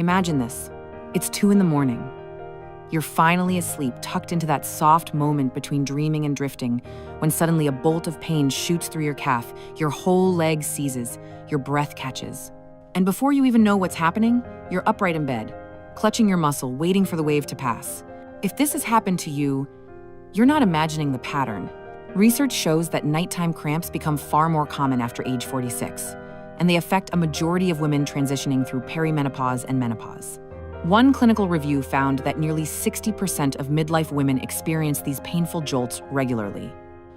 Imagine this. It's 2 in the morning. You're finally asleep, tucked into that soft moment between dreaming and drifting, when suddenly a bolt of pain shoots through your calf, your whole leg seizes, your breath catches. And before you even know what's happening, you're upright in bed, clutching your muscle, waiting for the wave to pass. If this has happened to you, you're not imagining the pattern. Research shows that nighttime cramps become far more common after age 46, and they affect a majority of women transitioning through perimenopause and menopause. One clinical review found that nearly 60% of midlife women experience these painful jolts regularly.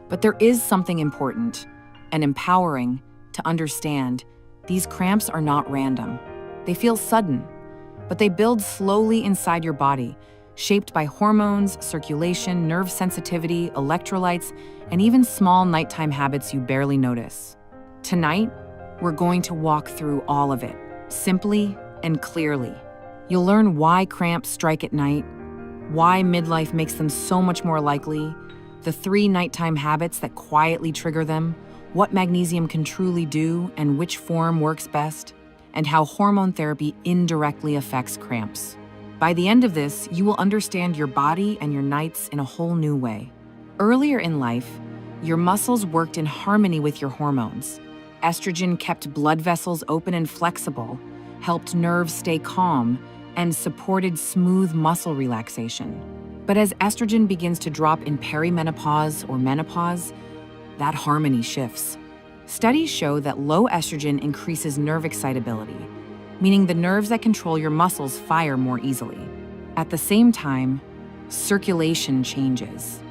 But there is something important and empowering to understand: these cramps are not random. They feel sudden, but they build slowly inside your body, shaped by hormones, circulation, nerve sensitivity, electrolytes, and even small nighttime habits you barely notice. Tonight, we're going to walk through all of it, simply and clearly. You'll learn why cramps strike at night, why midlife makes them so much more likely, the 3 nighttime habits that quietly trigger them, what magnesium can truly do and which form works best, and how hormone therapy indirectly affects cramps. By the end of this, you will understand your body and your nights in a whole new way. Earlier in life, your muscles worked in harmony with your hormones. Estrogen kept blood vessels open and flexible, helped nerves stay calm, and supported smooth muscle relaxation. But as estrogen begins to drop in perimenopause or menopause, that harmony shifts. Studies show that low estrogen increases nerve excitability, meaning the nerves that control your muscles fire more easily. At the same time, circulation changes.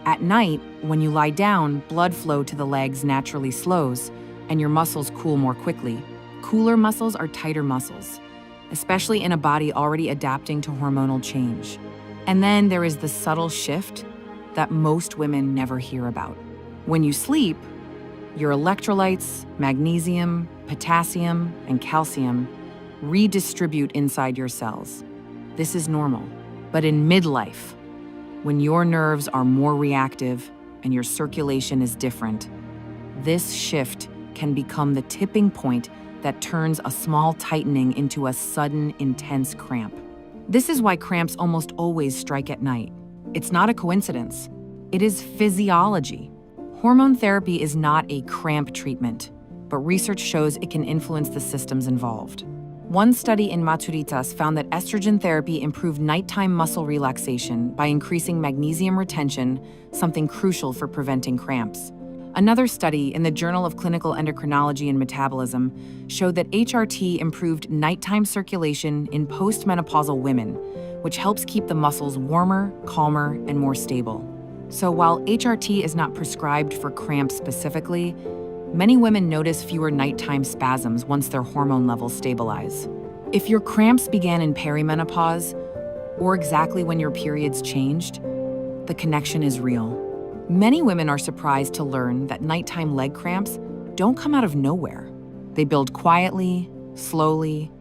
At night, when you lie down, blood flow to the legs naturally slows, and your muscles cool more quickly. Cooler muscles are tighter muscles, especially in a body already adapting to hormonal change. And then there is the subtle shift that most women never hear about. When you sleep, your electrolytes, magnesium, potassium, and calcium redistribute inside your cells. This is normal. But in midlife, when your nerves are more reactive and your circulation is different, this shift can become the tipping point that turns a small tightening into a sudden, intense cramp. This is why cramps almost always strike at night. It's not a coincidence. It is physiology. Hormone therapy is not a cramp treatment, but research shows it can influence the systems involved. One study in Maturitas found that estrogen therapy improved nighttime muscle relaxation by increasing magnesium retention, something crucial for preventing cramps. Another study in the Journal of Clinical Endocrinology and Metabolism showed that HRT improved nighttime circulation in postmenopausal women, which helps keep the muscles warmer, calmer, and more stable. So while HRT is not prescribed for cramps specifically, many women notice fewer nighttime spasms once their hormone levels stabilize. If your cramps began in perimenopause, or exactly when your periods changed, the connection is real. Many women are surprised to learn that nighttime leg cramps don't come out of nowhere. They build quietly, slowly,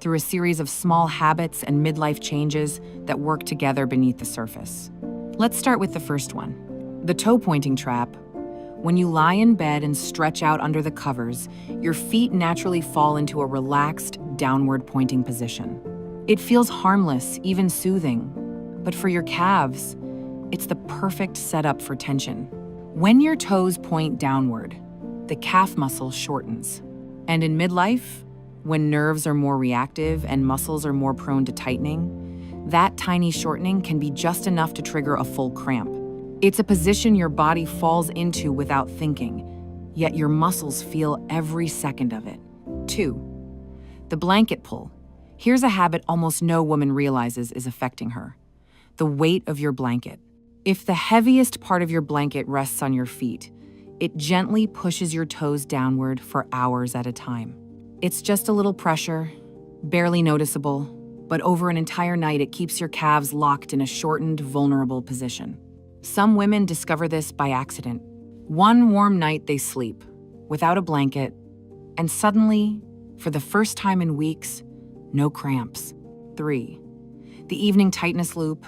through a series of small habits and midlife changes that work together beneath the surface. Let's start with the first one, the toe-pointing trap. When you lie in bed and stretch out under the covers, your feet naturally fall into a relaxed, downward-pointing position. It feels harmless, even soothing, but for your calves, it's the perfect setup for tension. When your toes point downward, the calf muscle shortens. And in midlife, when nerves are more reactive and muscles are more prone to tightening, that tiny shortening can be just enough to trigger a full cramp. It's a position your body falls into without thinking, yet your muscles feel every second of it. 2. The blanket pull. Here's a habit almost no woman realizes is affecting her: the weight of your blanket. If the heaviest part of your blanket rests on your feet, it gently pushes your toes downward for hours at a time. It's just a little pressure, barely noticeable, but over an entire night it keeps your calves locked in a shortened, vulnerable position. Some women discover this by accident. One warm night they sleep, without a blanket, and suddenly, for the first time in weeks, no cramps. 3. The evening tightness loop.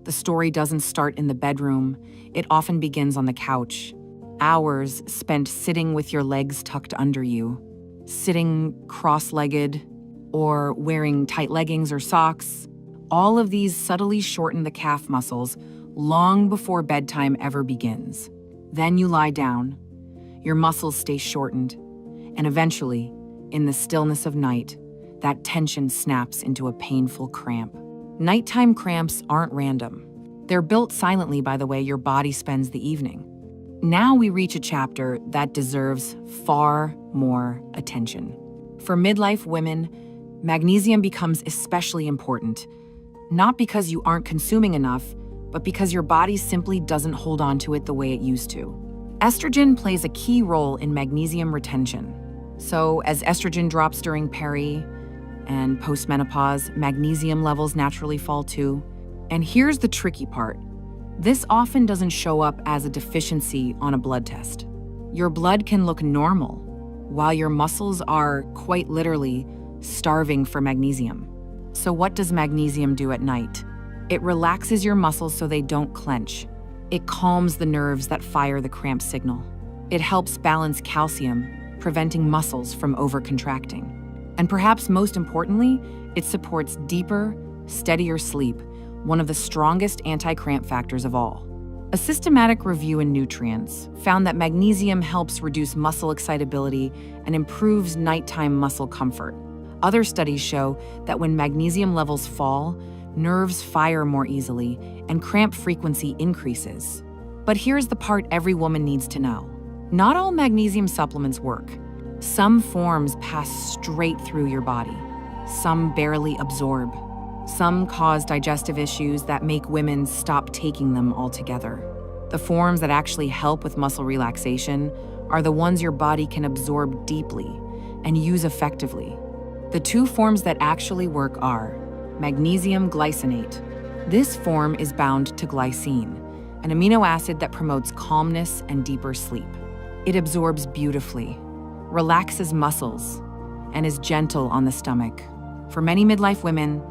The story doesn't start in the bedroom. It often begins on the couch. Hours spent sitting with your legs tucked under you, sitting cross-legged, or wearing tight leggings or socks. All of these subtly shorten the calf muscles long before bedtime ever begins. Then you lie down, your muscles stay shortened, and eventually, in the stillness of night, that tension snaps into a painful cramp. Nighttime cramps aren't random. They're built silently by the way your body spends the evening. Now we reach a chapter that deserves far more attention. For midlife women, magnesium becomes especially important, not because you aren't consuming enough, but because your body simply doesn't hold on to it the way it used to. Estrogen plays a key role in magnesium retention. So as estrogen drops during peri and postmenopause, magnesium levels naturally fall too. And here's the tricky part. This often doesn't show up as a deficiency on a blood test. Your blood can look normal, while your muscles are quite literally starving for magnesium. So what does magnesium do at night? It relaxes your muscles so they don't clench. It calms the nerves that fire the cramp signal. It helps balance calcium, preventing muscles from overcontracting. And perhaps most importantly, it supports deeper, steadier sleep, one of the strongest anti-cramp factors of all. A systematic review in Nutrients found that magnesium helps reduce muscle excitability and improves nighttime muscle comfort. Other studies show that when magnesium levels fall, nerves fire more easily and cramp frequency increases. But here's the part every woman needs to know. Not all magnesium supplements work. Some forms pass straight through your body. Some barely absorb. Some cause digestive issues that make women stop taking them altogether. The forms that actually help with muscle relaxation are the ones your body can absorb deeply and use effectively. The two forms that actually work are magnesium glycinate. This form is bound to glycine, an amino acid that promotes calmness and deeper sleep. It absorbs beautifully, relaxes muscles, and is gentle on the stomach. For many midlife women,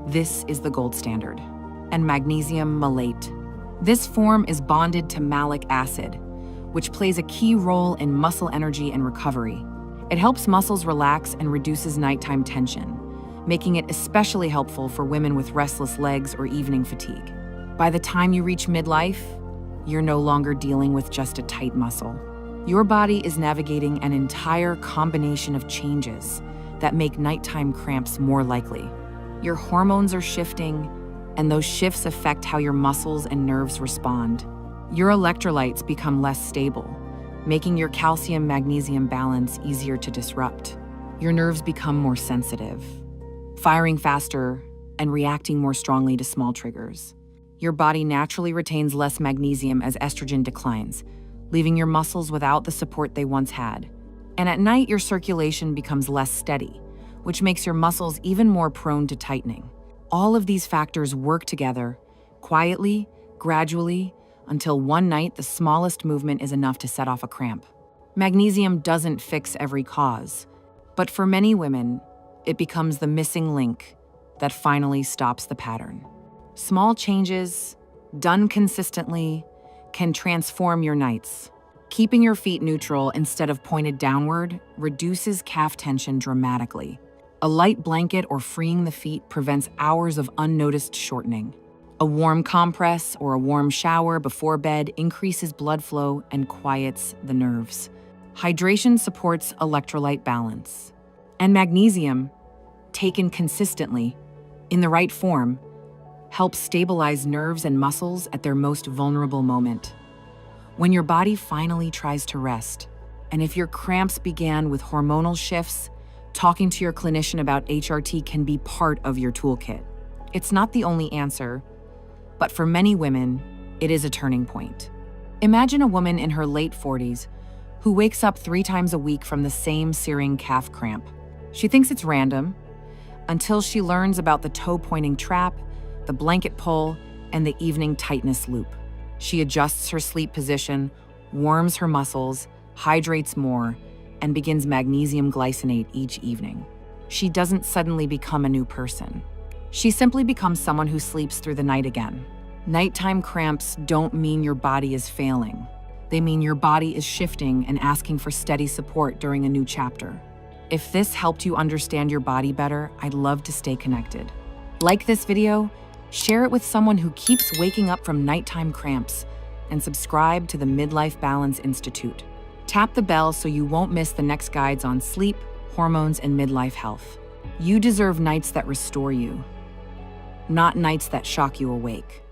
this is the gold standard. And magnesium malate. This form is bonded to malic acid, which plays a key role in muscle energy and recovery. It helps muscles relax and reduces nighttime tension, making it especially helpful for women with restless legs or evening fatigue. By the time you reach midlife, you're no longer dealing with just a tight muscle. Your body is navigating an entire combination of changes that make nighttime cramps more likely. Your hormones are shifting, and those shifts affect how your muscles and nerves respond. Your electrolytes become less stable, making your calcium-magnesium balance easier to disrupt. Your nerves become more sensitive, firing faster and reacting more strongly to small triggers. Your body naturally retains less magnesium as estrogen declines, leaving your muscles without the support they once had. And at night, your circulation becomes less steady, which makes your muscles even more prone to tightening. All of these factors work together, quietly, gradually, until one night the smallest movement is enough to set off a cramp. Magnesium doesn't fix every cause, but for many women, it becomes the missing link that finally stops the pattern. Small changes, done consistently, can transform your nights. Keeping your feet neutral instead of pointed downward reduces calf tension dramatically. A light blanket or freeing the feet prevents hours of unnoticed shortening. A warm compress or a warm shower before bed increases blood flow and quiets the nerves. Hydration supports electrolyte balance. And magnesium, taken consistently, in the right form, helps stabilize nerves and muscles at their most vulnerable moment. When your body finally tries to rest, and if your cramps began with hormonal shifts, talking to your clinician about HRT can be part of your toolkit. It's not the only answer, but for many women, it is a turning point. Imagine a woman in her late 40s who wakes up 3 times a week from the same searing calf cramp. She thinks it's random until she learns about the toe-pointing trap, the blanket pull, and the evening tightness loop. She adjusts her sleep position, warms her muscles, hydrates more, and begins magnesium glycinate each evening. She doesn't suddenly become a new person. She simply becomes someone who sleeps through the night again. Nighttime cramps don't mean your body is failing. They mean your body is shifting and asking for steady support during a new chapter. If this helped you understand your body better, I'd love to stay connected. Like this video, share it with someone who keeps waking up from nighttime cramps, and subscribe to the Midlife Balance Institute. Tap the bell so you won't miss the next guides on sleep, hormones, and midlife health. You deserve nights that restore you, not nights that shock you awake.